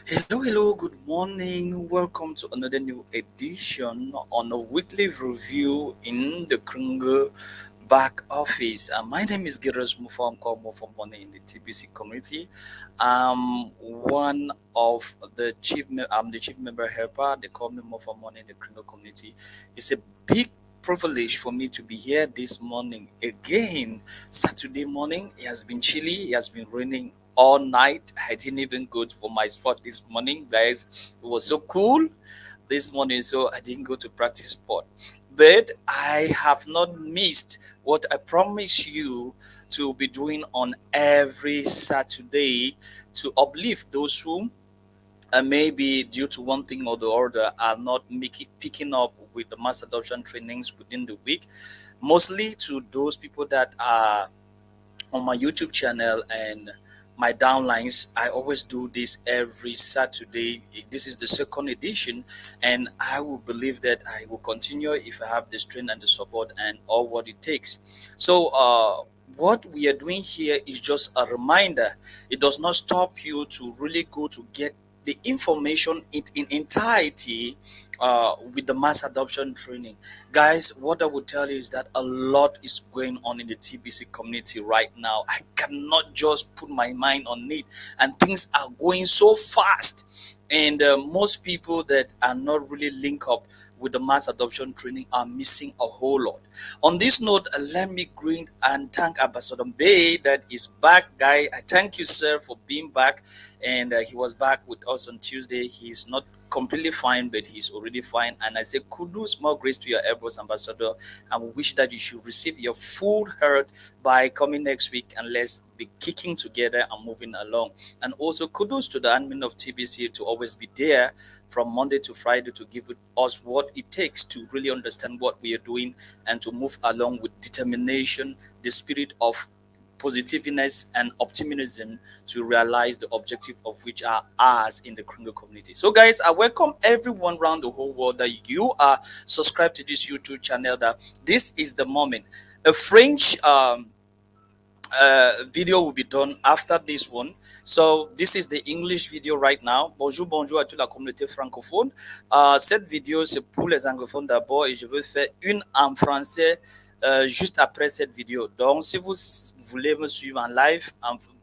Hello, good morning. Welcome to another new edition on a weekly review in the Kringle back office. My name is Giras Mufa. I'm called Mufa Money in the TBC community. I'm one of the I'm the chief member helper. They call me Mufa Money in the Kringle community. It's a big privilege for me to be here this morning again. Saturday morning, it has been chilly, it has been raining all night. I didn't even go for my sport this morning, guys. It was so cool this morning, so I didn't go to practice sport. But I have not missed what I promised you to be doing on every Saturday to uplift those who maybe due to one thing or the other are not picking up with the mass adoption trainings within the week, mostly to those people that are on my YouTube channel and my downlines. I always do this every Saturday. This is the second edition, and I will believe that I will continue if I have the strength and the support and all what it takes. So, what we are doing here is just a reminder. It does not stop you to really go to get the information in entirety with the mass adoption training. Guys, what I would tell you is that a lot is going on in the TBC community right now. I cannot just put my mind on it, and things are going so fast. And most people that are not really linked up with the mass adoption training are missing a whole lot. On this note, let me greet and thank Ambassador Bay that is back, guy. I thank you, sir, for being back. And he was back with us on Tuesday. He's not completely fine, but he's already fine. And I say, kudos, more grace to your elbows, Ambassador. And we wish that you should receive your full health by coming next week, and let's be kicking together and moving along. And also, kudos to the admin of TBC to always be there from Monday to Friday to give us what it takes to really understand what we are doing and to move along with determination, the spirit of positiveness and optimism to realize the objective of which are ours in the Kringle community. So guys, I welcome everyone around the whole world that you are subscribed to this YouTube channel, that this is the moment. A French video will be done after this one. So this is the English video right now. Bonjour, bonjour à toute la communauté francophone. Cette vidéo c'est pour les anglophones d'abord, et je veux faire une en français juste après cette vidéo. Donc si vous voulez me suivre en live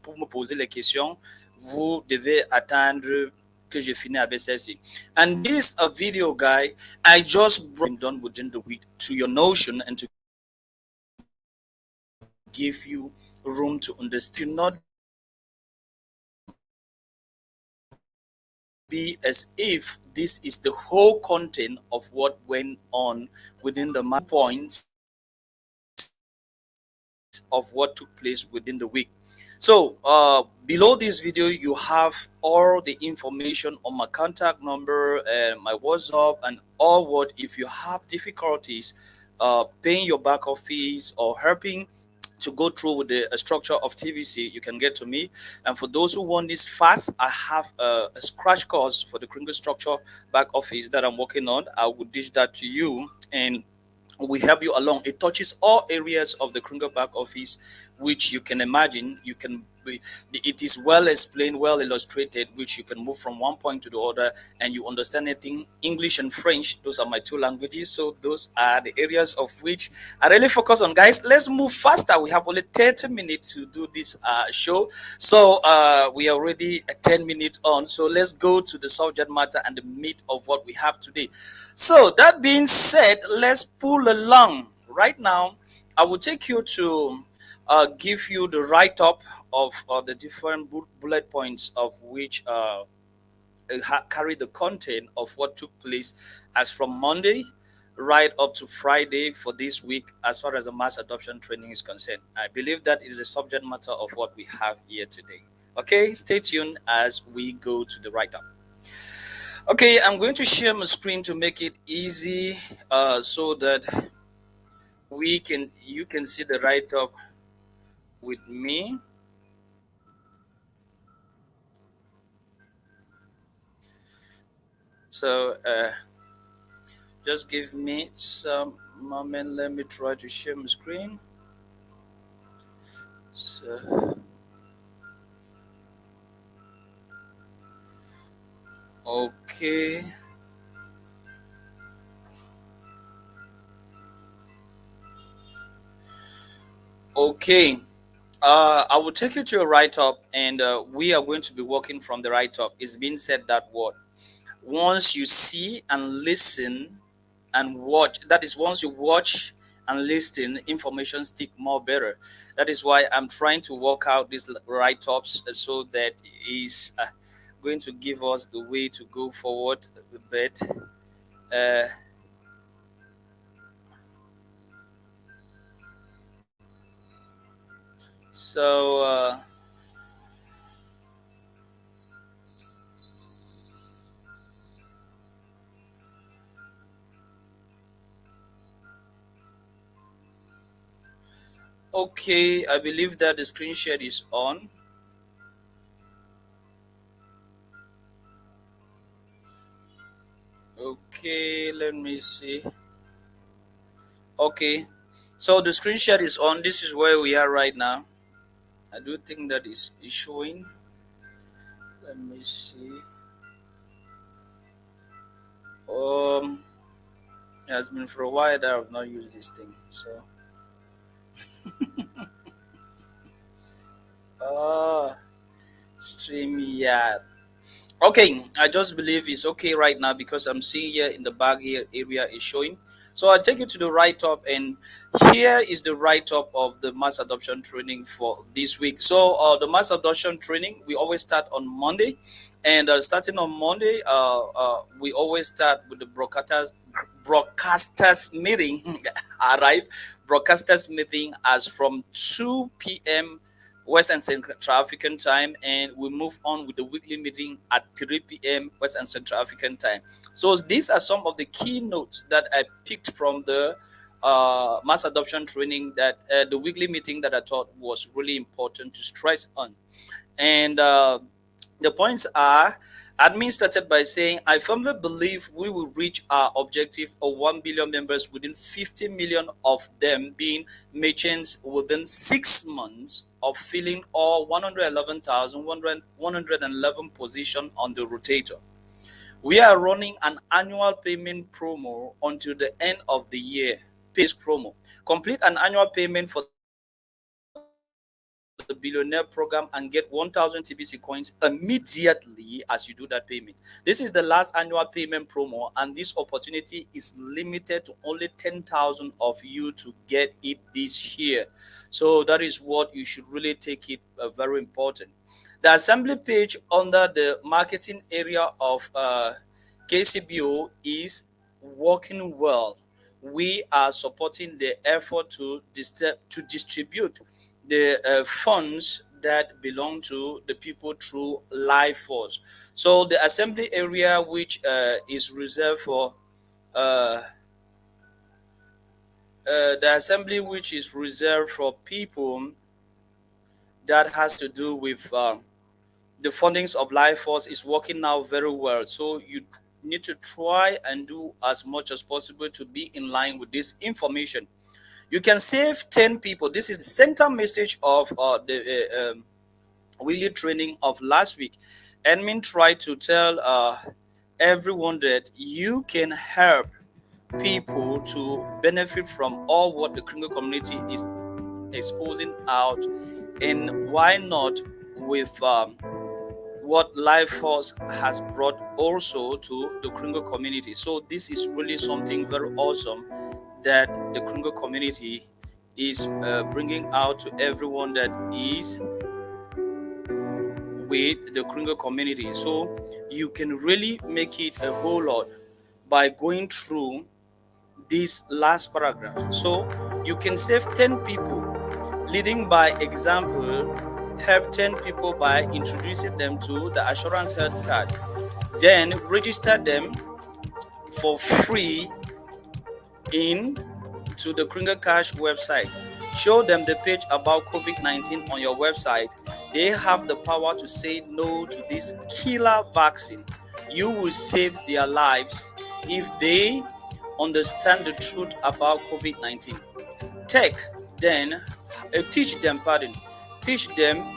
pour me poser les questions, vous devez attendre que je finis avec celle-ci. And this a video, guy, I just brought done within the week to your notion and to give you room to understand, not be as if this is the whole content of what went on within the points of what took place within the week. So below this video you have all the information on my contact number and my WhatsApp and all. What if you have difficulties paying your back office or helping to go through with the structure of TBC, you can get to me. And for those who want this fast, I have a scratch course for the Kringle structure back office that I'm working on. I will dish that to you, and we help you along. It touches all areas of the Kringle back office, which you can imagine. It is well explained, well illustrated, which you can move from one point to the other, and you understand anything. English and French, those are my two languages, so those are the areas of which I really focus on. Guys, let's move faster. We have only 30 minutes to do this show, so we are already 10 minutes on. So let's go to the subject matter and the meat of what we have today. So that being said, let's pull along. Right now, I will take you to give you the write-up of the different bullet points of which carry the content of what took place as from Monday right up to Friday for this week as far as the mass adoption training is concerned. I believe that is the subject matter of what we have here today. Okay, stay tuned as we go to the write-up. Okay, I'm going to share my screen to make it easy so that you can see the write-up with me. So just give me some moment. Let me try to share my screen. So Okay. Okay. I will take you to a write up, and we are going to be working from the write up. It's been said that what once you see and listen and watch, that is, once you watch and listen, information stick more better. That is why I'm trying to work out these write ups so that is going to give us the way to go forward. But uh, so. Okay, I believe that the screen share is on. Okay, let me see. Okay, so the screen share is on. This is where we are right now. I do think that is showing. Let me see. Um, it has been for a while that I've not used this thing. So, uh, StreamYard. Okay, I just believe it's okay right now because I'm seeing here in the back here area is showing. So I'll take you to the write up, and here is the write up of the mass adoption training for this week. So the mass adoption training, we always start on Monday, and starting on Monday, we always start with the broadcasters meeting. Arrive broadcasters meeting as from 2 p.m. West and Central African time, and we move on with the weekly meeting at 3 p.m. West and Central African time. So these are some of the key notes that I picked from the mass adoption training, that the weekly meeting, that I thought was really important to stress on. And the points are: admin started by saying, I firmly believe we will reach our objective of 1 billion members within 50 million of them being merchants within 6 months of filling all 111,111 positions on the rotator. We are running an annual payment promo until the end of the year. Pays promo. Complete an annual payment for the billionaire program and get 1000 TBC coins immediately as you do that payment. This is the last annual payment promo, and this opportunity is limited to only 10,000 of you to get it this year. So that is what you should really take it very important. The assembly page under the marketing area of KCBO is working well. We are supporting the effort to distribute the funds that belong to the people through life force. So the assembly area, which is reserved for uh, the assembly which is reserved for people that has to do with the fundings of life force, is working now very well. So you need to try and do as much as possible to be in line with this information. You can save 10 people. This is the center message of the wheelie training of last week. Admin tried to tell everyone that you can help people to benefit from all what the criminal community is exposing out, and why not with what life force has brought also to the criminal community. So this is really something very awesome that the criminal community is bringing out to everyone that is with the criminal community. So you can really make it a whole lot by going through this last paragraph. So you can save 10 people, leading by example. Help 10 people by introducing them to the assurance health card, then register them for free in to the Kringer Cash website. Show them the page about COVID-19 on your website. They have the power to say no to this killer vaccine. You will save their lives if they understand the truth about COVID-19. Tech, then teach them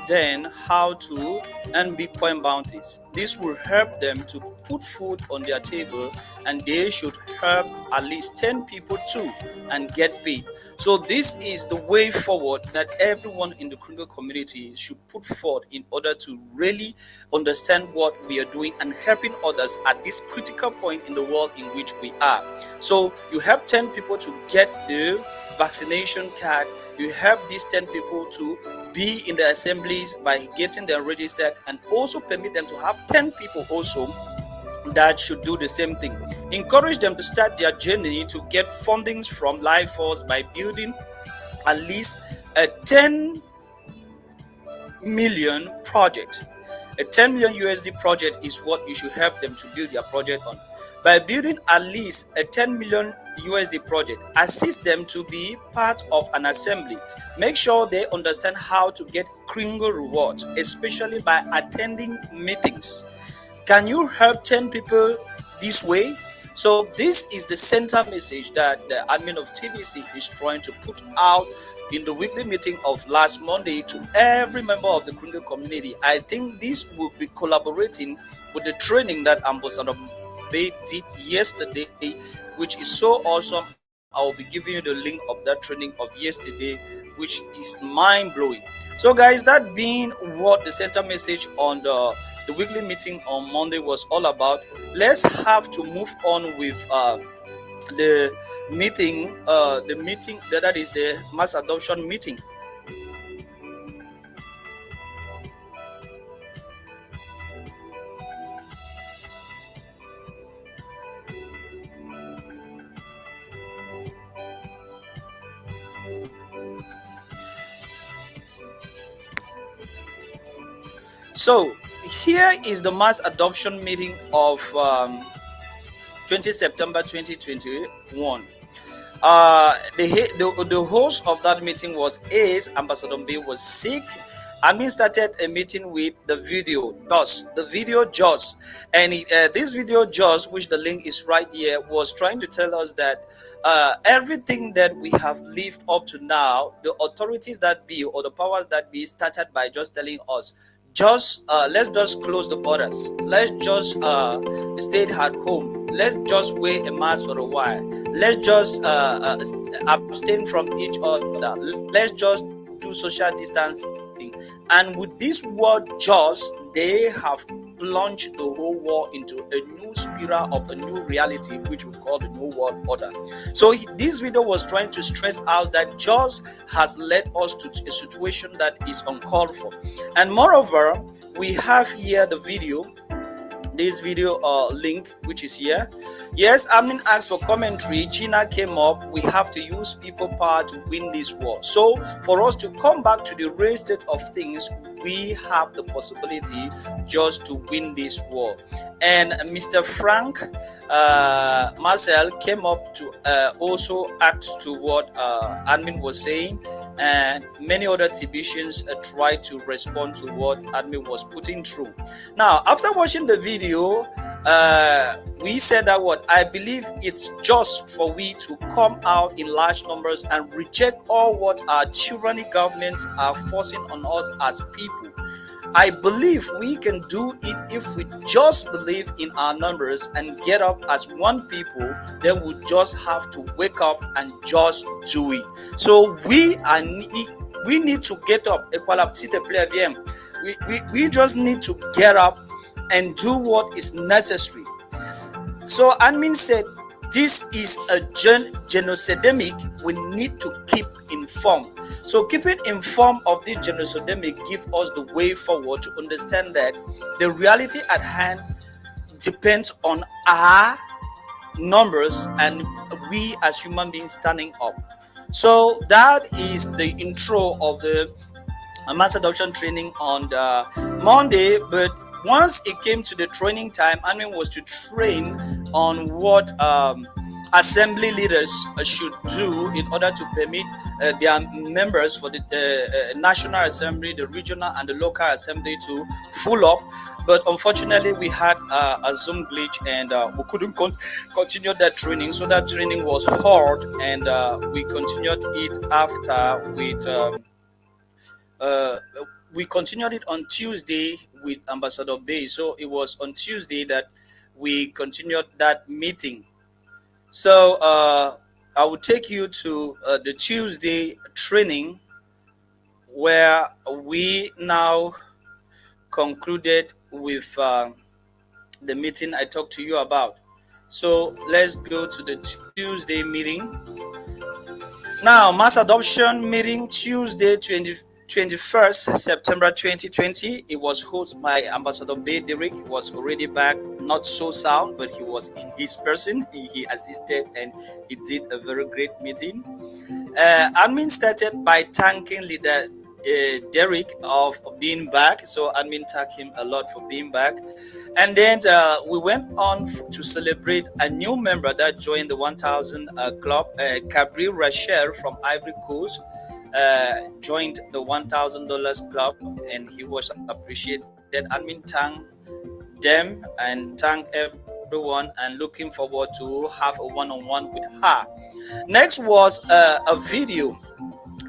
then how to earn Bitcoin bounties. This will help them to put food on their table, and they should help at least 10 people too and get paid. So this is the way forward that everyone in the Kringle community should put forth in order to really understand what we are doing and helping others at this critical point in the world in which we are. So you help 10 people to get the vaccination card, you help these 10 people to be in the assemblies by getting them registered, and also permit them to have 10 people also that should do the same thing. Encourage them to start their journey to get fundings from Life Force by building at least a 10 million project. A 10 million USD project is what you should help them to build their project on. By building at least a 10 million USD project, assist them to be part of an assembly. Make sure they understand how to get Kringle rewards, especially by attending meetings. Can you help 10 people this way? So this is the center message that the admin of TBC is trying to put out in the weekly meeting of last Monday to every member of the Kringle community. I think this will be collaborating with the training that Ambassador Bay did yesterday, which is so awesome. I will be giving you the link of that training of yesterday, which is mind-blowing. So guys, that being what the center message on the weekly meeting on Monday was all about, let's have to move on with the meeting that is the mass adoption meeting. So here is the mass adoption meeting of 20 September 2021. The host of that meeting was Ace. Ambassador B was sick. Admin started a meeting with the video Joss, and this video Joss, which the link is right here, was trying to tell us that everything that we have lived up to now, the authorities that be or the powers that be started by just telling us, let's just close the borders, let's just stay at home, let's just wear a mask for a while, let's just abstain from each other, let's just do social distancing. And with this word just, they have plunged the whole world into a new spiral of a new reality, which we call the new world order. So this video was trying to stress out that just has led us to a situation that is uncalled for. And moreover, we have here the video, this video link, which is here. Yes, Amin asked for commentary. Gina came up. We have to use people power to win this war. So for us to come back to the real state of things, we have the possibility just to win this war. And Mr. Frank Marcel came up to also add to what admin was saying, and many other TBCians tried to respond to what admin was putting through. Now, after watching the video, we said that what I believe it's just for we to come out in large numbers and reject all what our tyranny governments are forcing on us as people. I believe we can do it if we just believe in our numbers and get up as one people. Then we just have to wake up and just do it. So we need to get up. We just need to get up and do what is necessary. So admin said this is a genocidemic. We need to keep informed. So keeping informed of this genocidemic give us the way forward to understand that the reality at hand depends on our numbers and we as human beings standing up. So that is the intro of the mass adoption training on the Monday. But once it came to the training time, admin was to train on what assembly leaders should do in order to permit their members for the National Assembly, the regional and the local assembly to full up. But unfortunately, we had a Zoom glitch and we couldn't continue that training. So that training was hard, and we continued it after with we continued it on Tuesday with Ambassador Bay. So it was on Tuesday that we continued that meeting. So I will take you to the Tuesday training, where we now concluded with the meeting I talked to you about. So let's go to the Tuesday meeting. Now, mass adoption meeting Tuesday 21st September 2020. It was hosted by Ambassador Bay Derrick. He was already back, not so sound, but he was in his person. He assisted and he did a very great meeting. Admin started by thanking leader Derrick of being back. So admin thanked him a lot for being back. And then we went on to celebrate a new member that joined the 1000 club. Cabri Rachel from Ivory Coast joined the $1,000 club, and he was appreciated. Admin thanked them and thanked everyone, and looking forward to have a one-on-one with her. Next was a video.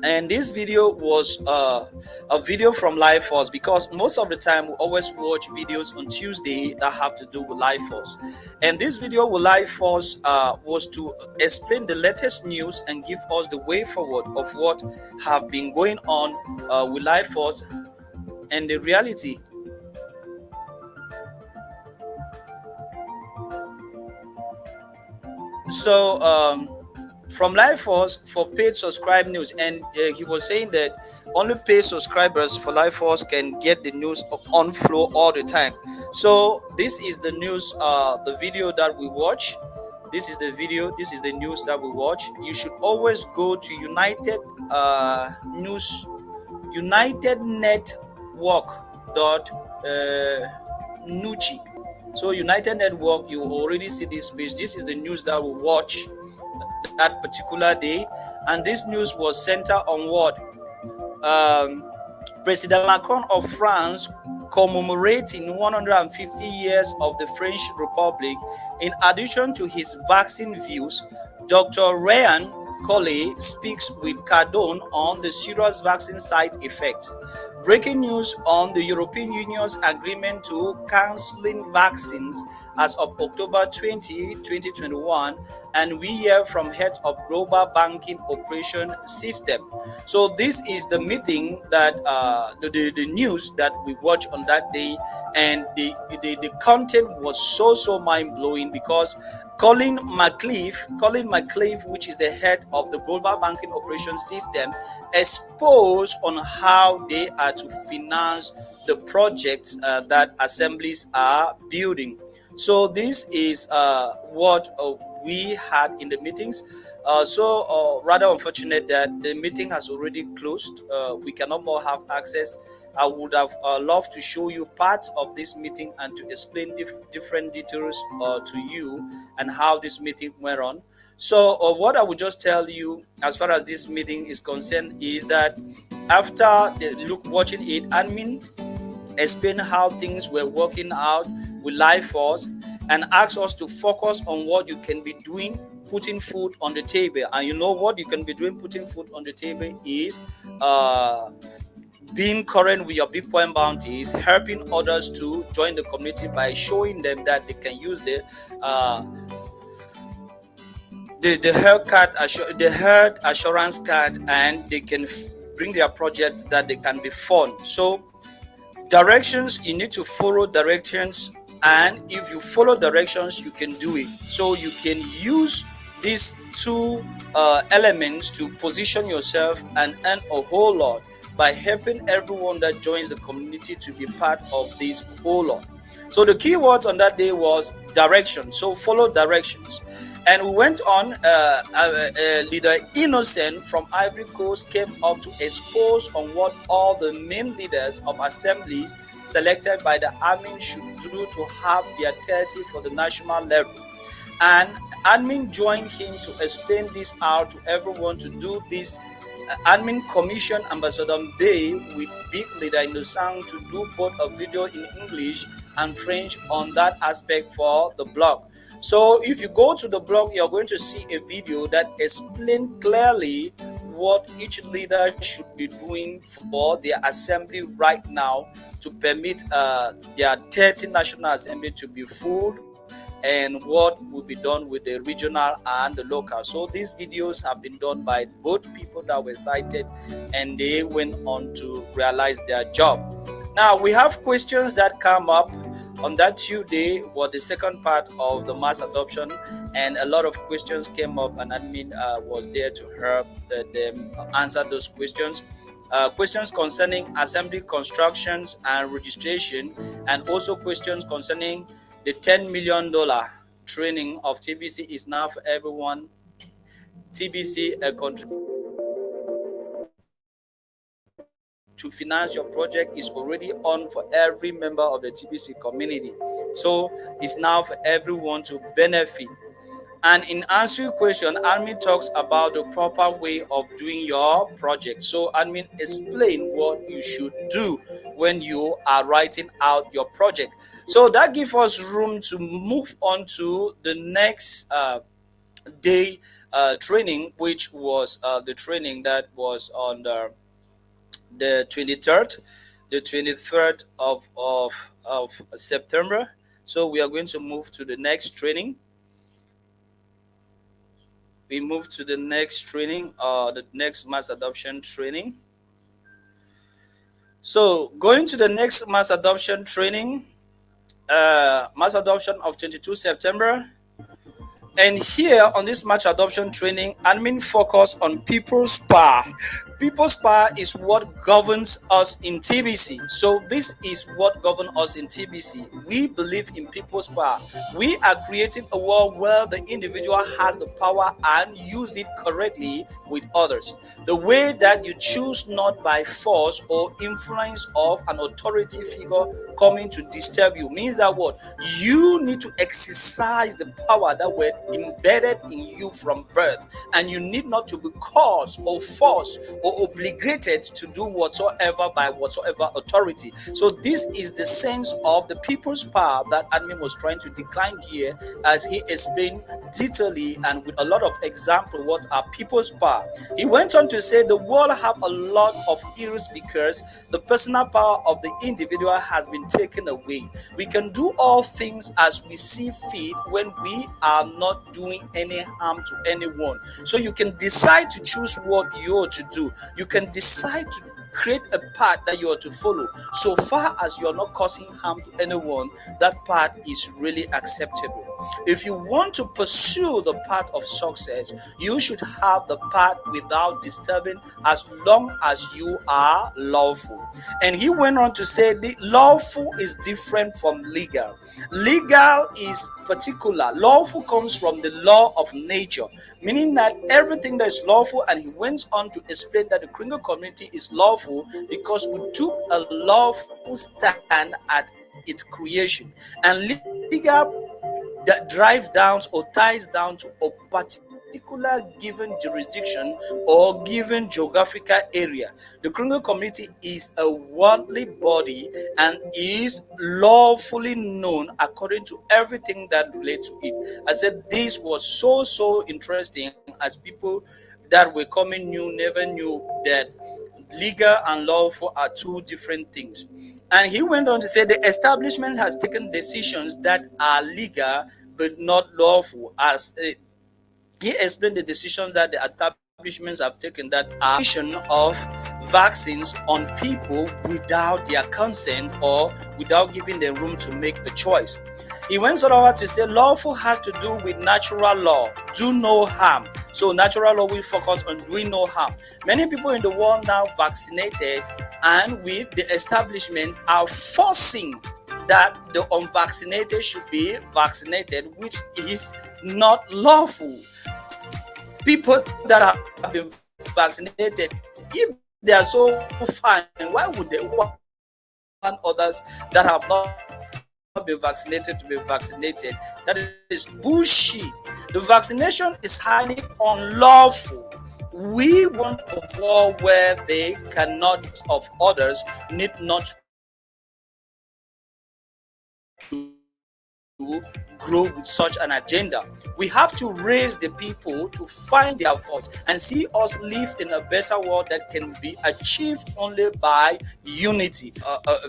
And this video was a video from Life Force, because most of the time we always watch videos on Tuesday that have to do with Life Force. And this video with Life Force was to explain the latest news and give us the way forward of what have been going on with Life Force and the reality. So from Life Force for paid subscribe news, and he was saying that only paid subscribers for Life Force can get the news on flow all the time. So this is the news, the video that we watch. This is the video, this is the news that we watch. You should always go to United News, United Network Nucci. So United Network, you already see this page. This is the news that we watch that particular day, and this news was centered on what President Macron of France commemorating 150 years of the French Republic. In addition to his vaccine views, Dr. Ryan Collet speaks with Cardone on the serious vaccine side effect. Breaking news on the European Union's agreement to cancelling vaccines as of October 20, 2021, and we hear from head of Global Banking Operation System. So this is the meeting that the news that we watched on that day, and the content was so mind-blowing, because Colin McCleave, which is the head of the Global Banking Operation System, exposed on how they are to finance the projects that assemblies are building. So this is what we had in the meetings. Rather unfortunate that the meeting has already closed. We cannot more have access. I would have loved to show you parts of this meeting and to explain different details to you and how this meeting went on. So what I would just tell you as far as this meeting is concerned is that after watching it, admin explained how things were working out with Life Force and asked us to focus on what you can be doing, putting food on the table. And you know what you can be doing putting food on the table is being current with your Bitcoin bounties, helping others to join the community by showing them that they can use the health assurance card, and they can bring their project that they can be funded. So directions, you need to follow directions, and if you follow directions, you can do it. So you can use these two elements to position yourself and earn a whole lot by helping everyone that joins the community to be part of this whole lot. So the key words on that day was direction. So follow directions. And we went on, leader Innocent from Ivory Coast came up to expose on what all the main leaders of assemblies selected by the admin should do to have their 30 for the national level. And admin joined him to explain this out to everyone to do this. Admin commissioned Ambassador Bay with big leader Innocent to do both a video in English and French on that aspect for the blog. So if you go to the blog, you're going to see a video that explains clearly what each leader should be doing for their assembly right now to permit their 30 National Assembly to be full and what will be done with the regional and the local. So these videos have been done by both people that were cited, and they went on to realize their job. Now we have questions that come up on that Tuesday, was the second part of the mass adoption, and a lot of questions came up, and admin was there to help them answer those questions. Questions concerning assembly constructions and registration, and also questions concerning the $10 million training of TBC is now for everyone. TBC a contribution to finance your project is already on for every member of the TBC community. So it's now for everyone to benefit. And in answering question, admin talks about the proper way of doing your project. So admin explain what you should do when you are writing out your project. So that gives us room to move on to the next day training, which was the training that was on the 23rd, the 23rd of September. So we are going to move to the next training. We move to the next training, the next mass adoption training. So going to the next mass adoption training, mass adoption of 22 September. And here on this match adoption training, admin focus on people's power. People's power is what governs us in TBC. So this is what governs us in TBC. We believe in people's power. We are creating a world where the individual has the power and use it correctly with others. The way that you choose not by force or influence of an authority figure coming to disturb you means that what you need to exercise the power that were embedded in you from birth, and you need not to be caused or forced or obligated to do whatsoever by whatsoever authority. So this is the sense of the people's power that admin was trying to decline here, as he explained detailedly and with a lot of example what are people's power. He went on to say the world have a lot of ills because the personal power of the individual has been taken away. We can do all things as we see fit when we are not doing any harm to anyone. So you can decide to choose what you are to do. You can decide to create a path that you are to follow. So far as you are not causing harm to anyone, that path is really acceptable. If you want to pursue the path of success, you should have the path without disturbing, as long as you are lawful. And he went on to say the lawful is different from legal. Legal is particular. Lawful comes from the law of nature, meaning that everything that is lawful, and he went on to explain that the Kringle community is lawful because we took a lawful stand at its creation. And legal that drives down or ties down to a particular given jurisdiction or given geographical area. The Kringle community is a worldly body and is lawfully known according to everything that relates to it. I said this was so interesting, as people that were coming new never knew that legal and lawful are two different things. And he went on to say the establishment has taken decisions that are legal but not lawful. As he explained the decisions that the establishments have taken that are of vaccines on people without their consent or without giving them room to make a choice. He went on to say lawful has to do with natural law, do no harm. So natural law will focus on doing no harm. Many people in the world now vaccinated, and with the establishment are forcing that the unvaccinated should be vaccinated, which is not lawful. People that have been vaccinated, if they are so fine, why would they want others that have not been vaccinated to be vaccinated? That is bullshit. The vaccination is highly unlawful. We want a world where they cannot of others need not grow with such an agenda. We have to raise the people to find their voice and see us live in a better world that can be achieved only by unity,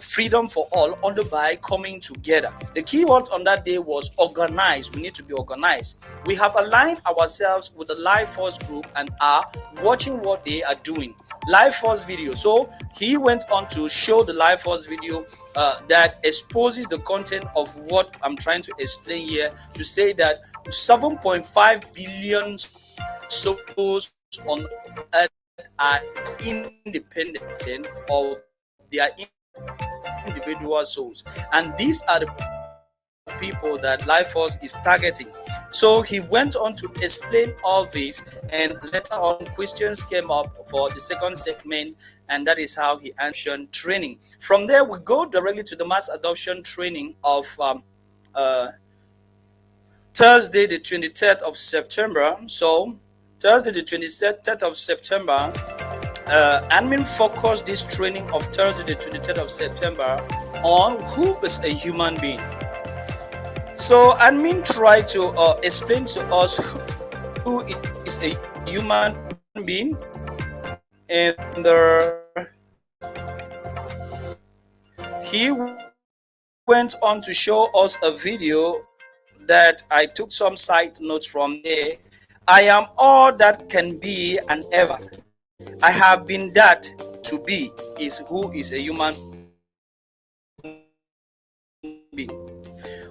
freedom for all, only by coming together. The key word on that day was organize. We need to be organized. We have aligned ourselves with the Life Force group and are watching what they are doing. Life Force video. So he went on to show the Life Force video that exposes the content of what I'm trying to explain here, to say that 7.5 billion souls on earth are independent of their individual souls, and these are the people that Life Force is targeting. So he went on to explain all this, and later on questions came up for the second segment, and that is how he answered training. From there we go directly to the mass adoption training of Thursday the 23rd of September. So Thursday the 23rd of September, admin focused this training of Thursday the 23rd of September on who is a human being. So admin tried to explain to us who is a human being, and he went on to show us a video that I took some side notes from there. I am all that can be and ever. I have been that to be is who is a human being.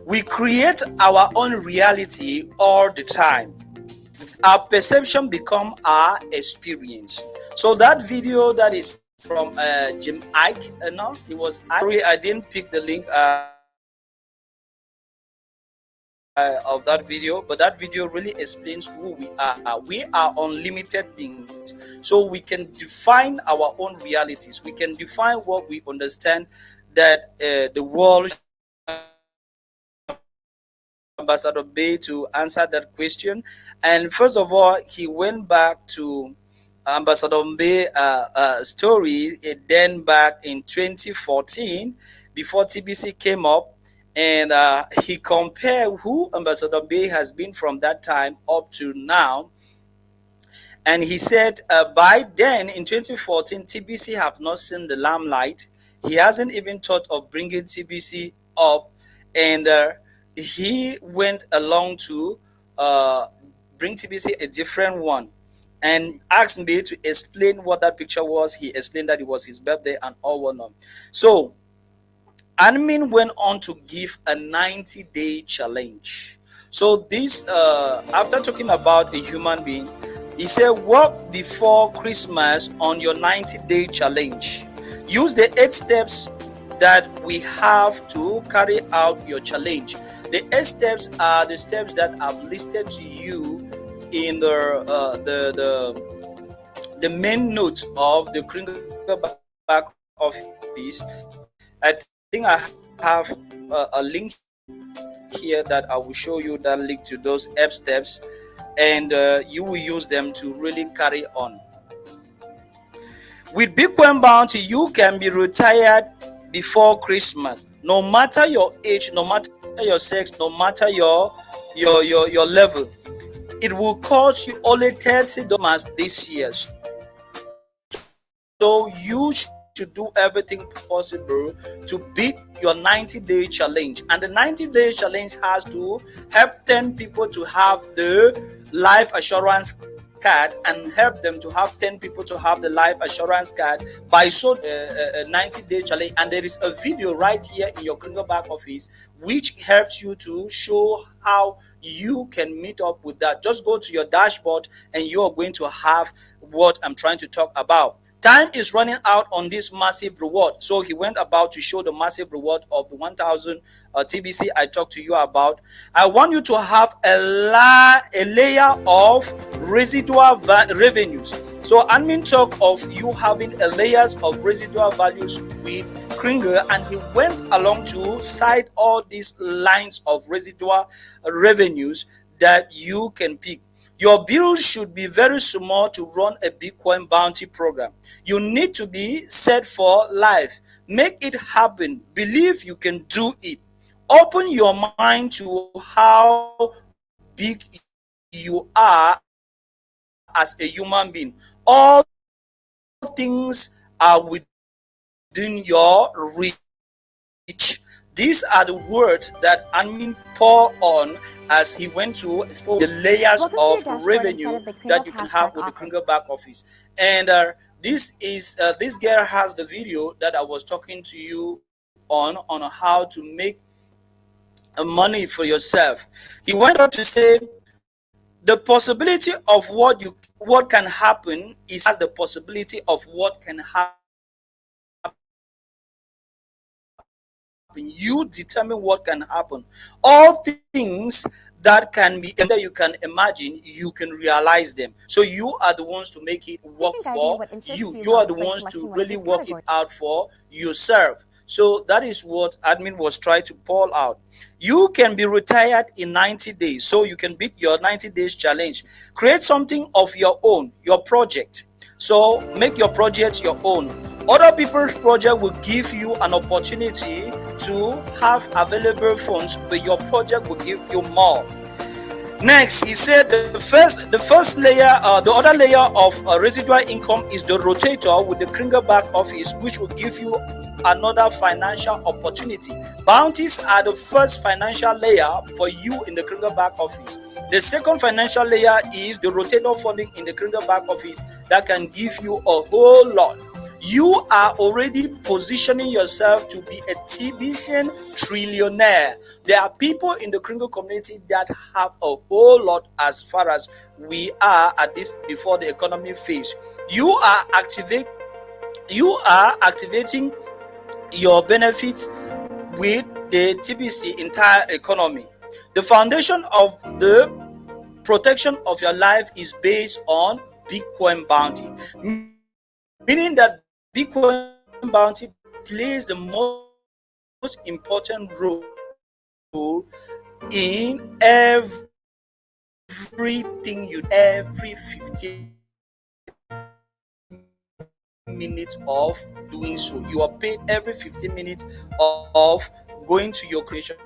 We create our own reality all the time. Our perception become our experience. So that video that is from Jim Ike, no, it was I didn't pick the link of that video, but that video really explains who we are. We are unlimited beings, so we can define our own realities. We can define what we understand that the world. Ambassador Bay to answer that question. And first of all, he went back to Ambassador Bay story, then back in 2014 before TBC came up, and he compared who Ambassador Bay has been from that time up to now. And he said by then in 2014 TBC have not seen the limelight. He hasn't even thought of bringing TBC up, and he went along to bring TBC a different one, and asked me to explain what that picture was. He explained that it was his birthday and all whatnot. So admin went on to give a 90-day challenge. So this after talking about a human being, he said work before Christmas on your 90-day challenge. Use the 8 steps that we have to carry out your challenge. The 8 steps are the steps that I've listed to you in the main notes of the Kringle back office. I think I have a link here that I will show you that link to those 8 steps, and you will use them to really carry on. With Bitcoin Bounty, you can be retired before Christmas, no matter your age, no matter your sex, no matter your level. It will cost you only $30 this year. So you should do everything possible to beat your 90-day challenge. And the 90-day challenge has to help 10 people to have the life assurance card, and help them to have 10 people to have the life assurance card by so a 90-day challenge. And there is a video right here in your Kringle back office which helps you to show how you can meet up with that. Just go to your dashboard and you are going to have what I'm trying to talk about. Time is running out on this massive reward. So he went about to show the massive reward of the 1000 TBC I talked to you about. I want you to have a layer of residual revenues. So admin talk of you having a layers of residual values with Kringle, and he went along to cite all these lines of residual revenues that you can pick. Your bills should be very small to run a Bitcoin bounty program. You need to be set for life. Make it happen. Believe you can do it. Open your mind to how big you are as a human being. All things are within your reach. These are the words that admin pour on as he went to expose the layers of revenue that you can have with the Welcome Kringle to your back dashboard office. inside of the Kringle And Cashback Office. this girl has the video that I was talking to you on how to make money for yourself. He went on to say the possibility of what can happen is as the possibility of what can happen. You determine what can happen. All things that can be imagined whether you can imagine, you can realize them. So you are the ones to make it work for you. You are the Take ones an to guide really what work it interests you out most by for selecting one of these yourself. categories. So that is what admin was trying to call out. You can be retired in 90 days, so you can beat your 90 days challenge. Create something of your own, your project. So make your project your own. Other people's project will give you an opportunity to have available funds, but your project will give you more. Next, he said the first layer, the other layer of residual income is the rotator with the Kringer back office, which will give you another financial opportunity. Bounties are the first financial layer for you in the Kringer back office. The second financial layer is the rotator funding in the Kringer back office that can give you a whole lot. You are already positioning yourself to be a TBCN trillionaire. There are people in the Kringle community that have a whole lot as far as we are at this before the economy phase. You are activating your benefits with the TBC entire economy. The foundation of the protection of your life is based on Bitcoin bounty, meaning that Bitcoin bounty plays the most important role in everything you do every 15 minutes of doing so. You are paid every 15 minutes of going to your creation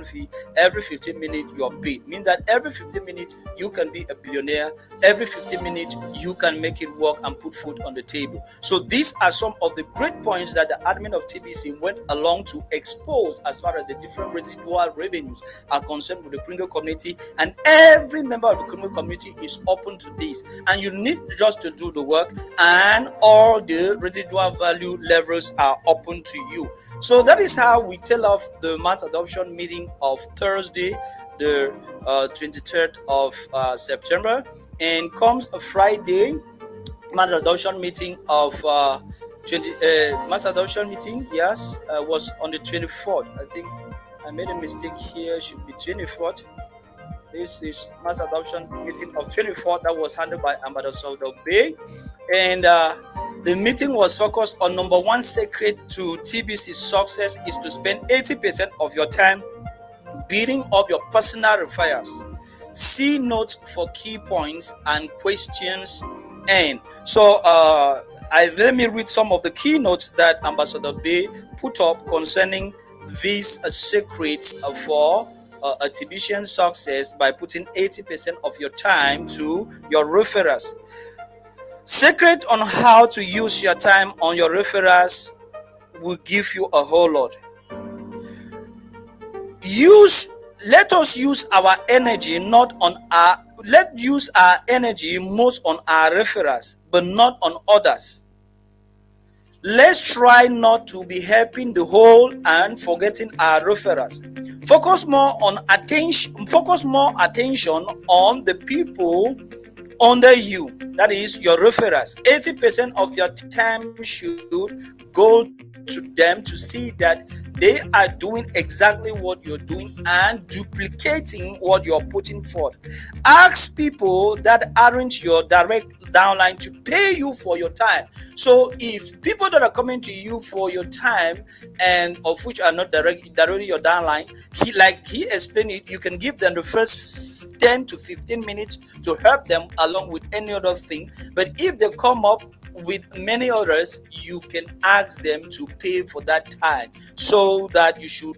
fee. Every 15 minutes you are paid. Means that every 15 minutes you can be a billionaire. Every 15 minutes you can make it work and put food on the table. So these are some of the great points that the admin of TBC went along to expose as far as the different residual revenues are concerned with the Kringle community. And every member of the Kringle community is open to this. And you need just to do the work, and all the residual value levels are open to you. So that is how we tell off the mass adoption meeting of Thursday, the 23rd of September, and comes a Friday. Mass adoption meeting of 20 yes, was on the 24th. I think I made a mistake here. Should be 24th. This is mass adoption meeting of 24th that was handled by Ambassador Bay, and the meeting was focused on number one secret to TBC success is to spend 80% of your time building up your personal referrals. See notes for key points and questions. And so let me read some of the keynotes that Ambassador Bay put up concerning these secrets for exhibition success by putting 80% of your time to your referrals. Secret on how to use your time on your referrals will give you a whole lot. use Let us use our energy not on our let use our energy most on our referrals but not on others. Let's try not to be helping the whole and forgetting our referrals. Focus more attention on the people under you, that is your referrals. 80% of your time should go to them to see that they are doing exactly what you're doing and duplicating what you're putting forth. Ask people that aren't your direct downline to pay you for your time. So if people that are coming to you for your time and of which are not directly your downline, he explained it, you can give them the first 10 to 15 minutes to help them along with any other thing. But if they come up with many others, you can ask them to pay for that time so that you should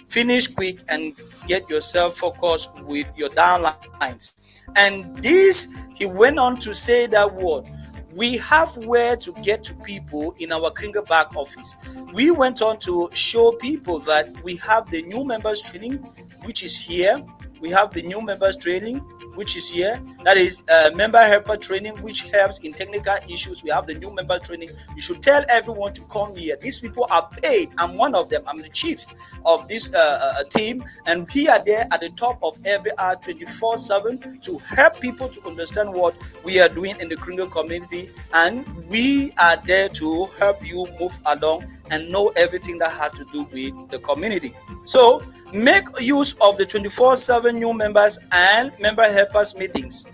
finish quick and get yourself focused with your downlines. And this, he went on to say that what we have where to get to people in our Kringer back office. We went on to show people that we have the new members training, which is here. We have the new members training, which is here. That is member helper training, which helps in technical issues. We have the new member training. You should tell everyone to come here. These people are paid. I'm one of them. I'm the chief of this team, and we are there at the top of every hour 24/7 to help people to understand what we are doing in the Kringle community, and we are there to help you move along and know everything that has to do with the community. So make use of the 24/7 new members and member helpers meetings.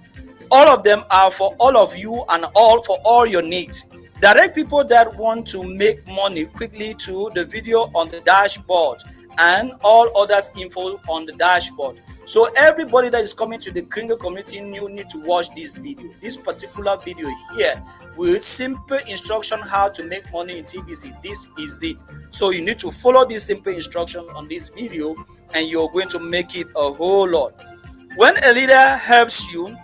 All of them are for all of you and all for all your needs. Direct people that want to make money quickly to the video on the dashboard and all others info on the dashboard. So everybody that is coming to the Kringle community, you need to watch this video. This particular video here with simple instruction how to make money in TBC. This is it. So you need to follow this simple instruction on this video, and you're going to make it a whole lot. When a leader helps you,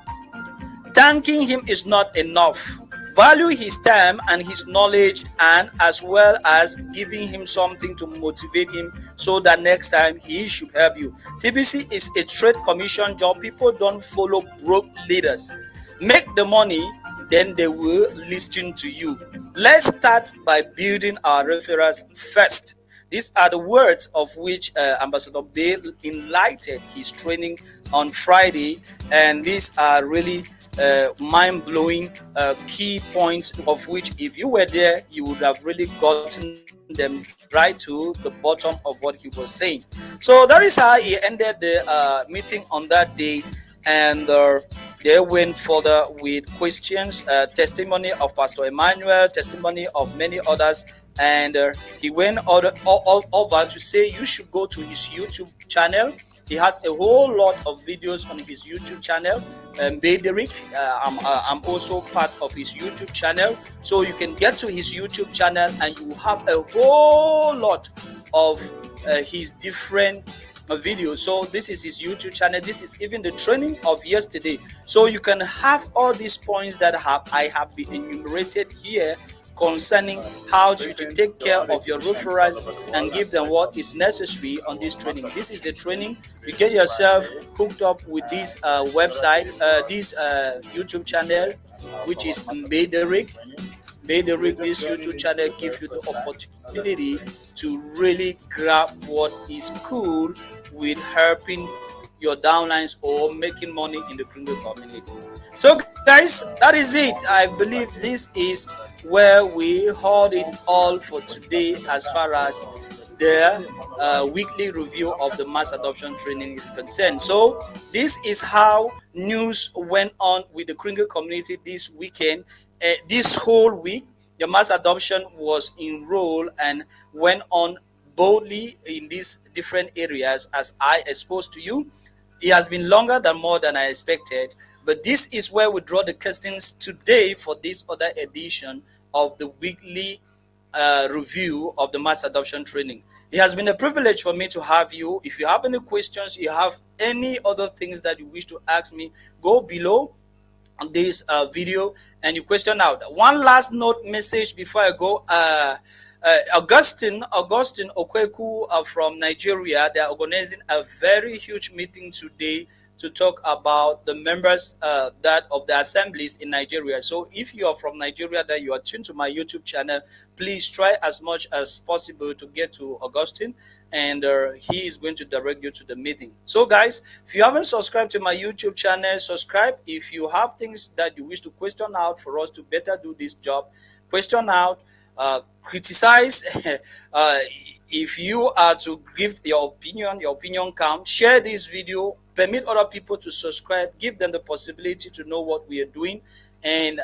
thanking him is not enough. Value his time and his knowledge, and as well as giving him something to motivate him so that next time he should help you. TBC is a trade commission job. People don't follow broke leaders. Make the money, then they will listen to you. Let's start by building our referrals first. These are the words of which Ambassador Bale enlightened his training on Friday, and these are really mind-blowing key points of which, if you were there, you would have really gotten them right to the bottom of what he was saying. So that is how he ended the meeting on that day, and they went further with questions, testimony of Pastor Emmanuel, testimony of many others, and he went over to say you should go to his YouTube channel. He has a whole lot of videos on his YouTube channel. Bederick, I'm also part of his YouTube channel. So you can get to his YouTube channel and you have a whole lot of his different videos. So this is his YouTube channel. This is even the training of yesterday. So you can have all these points that I have been enumerated here concerning how to take care of your referrals and give them what is necessary on this training. This is the training. You get yourself hooked up with this website, this YouTube channel, which is Bederick. Bederick, this YouTube channel gives you the opportunity to really grab what is cool with helping your downlines or making money in the Kringle community. So guys, that is it. I believe this is where we hold it all for today as far as the weekly review of the Massadoption training is concerned. So this is how news went on with the Kringle community this weekend. This whole week, the Massadoption was enrolled and went on boldly in these different areas as I exposed to you. It has been longer than more than I expected, but this is where we draw the curtains today for this other edition of the weekly review of the Massadoption training. It has been a privilege for me to have you. If you have any questions, you have any other things that you wish to ask me, go below on this video and you question out. One last note message before I go. Augustine Okweku from Nigeria, they are organizing a very huge meeting today to talk about the members that of the assemblies in Nigeria. So if you are from Nigeria, that you are tuned to my YouTube channel, please try as much as possible to get to Augustine, and he is going to direct you to the meeting. So guys, if you haven't subscribed to my YouTube channel, subscribe. If you have things that you wish to question out for us to better do this job, question out, criticize. If you are to give your opinion counts. Share this video, permit other people to subscribe, give them the possibility to know what we are doing, and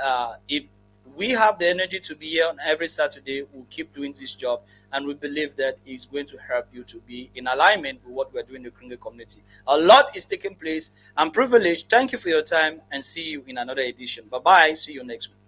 if we have the energy to be here on every Saturday, we'll keep doing this job, and we believe that it's going to help you to be in alignment with what we're doing in the Kringle community. A lot is taking place. I'm privileged. Thank you for your time, and see you in another edition. Bye-bye. See you next week.